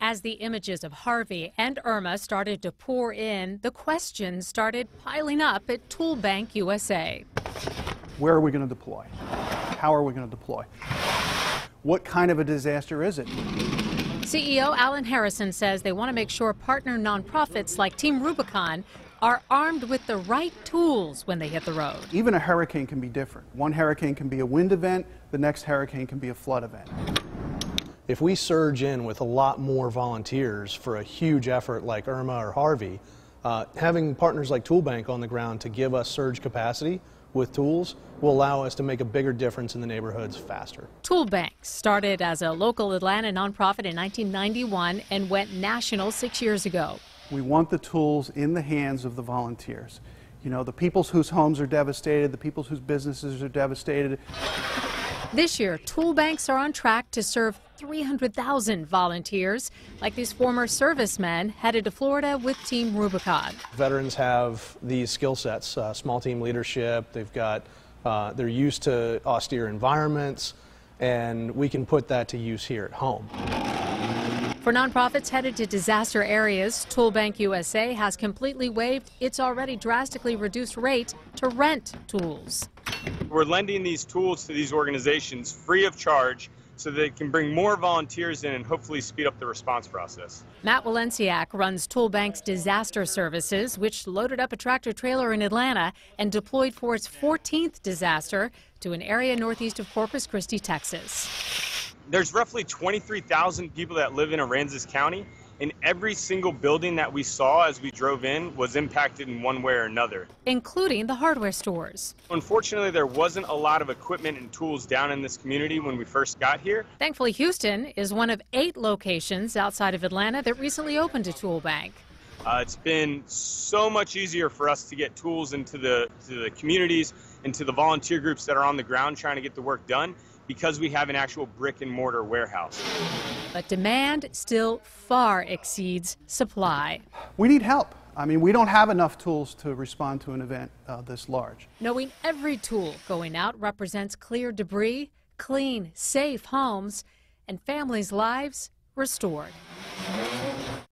As the images of Harvey and Irma started to pour in, the questions started piling up at ToolBank USA. Where are we going to deploy? How are we going to deploy? What kind of a disaster is it? CEO Alan Harrison says they want to make sure partner nonprofits like Team Rubicon are armed with the right tools when they hit the road. Even a hurricane can be different. One hurricane can be a wind event, the next hurricane can be a flood event. If we surge in with a lot more volunteers for a huge effort like Irma or Harvey, having partners like ToolBank on the ground to give us surge capacity with tools will allow us to make a bigger difference in the neighborhoods faster. ToolBank started as a local Atlanta nonprofit in 1991 and went national 6 years ago. We want the tools in the hands of the volunteers. You know, the people whose homes are devastated, the people whose businesses are devastated. This year, ToolBanks are on track to serve 300,000 volunteers, like these former servicemen headed to Florida with Team Rubicon. Veterans have these skill sets, small team leadership, they're used to austere environments, and we can put that to use here at home. For nonprofits headed to disaster areas, ToolBank USA has completely waived its already drastically reduced rate to rent tools. We're lending these tools to these organizations free of charge so they can bring more volunteers in and hopefully speed up the response process. Matt Walenciak runs ToolBank's disaster services, which loaded up a tractor trailer in Atlanta and deployed for its 14th disaster to an area northeast of Corpus Christi, Texas. There's roughly 23,000 people that live in Aransas County, and every single building that we saw as we drove in was impacted in one way or another, including the hardware stores. Unfortunately, there wasn't a lot of equipment and tools down in this community when we first got here. Thankfully, Houston is one of 8 locations outside of Atlanta that recently opened to ToolBank. It's been so much easier for us to get tools into the communities and to the volunteer groups that are on the ground trying to get the work done, because we have an actual brick and mortar warehouse. But demand still far exceeds supply. We need help. I mean, we don't have enough tools to respond to an event this large. Knowing every tool going out represents clear debris, clean, safe homes, and families' lives restored.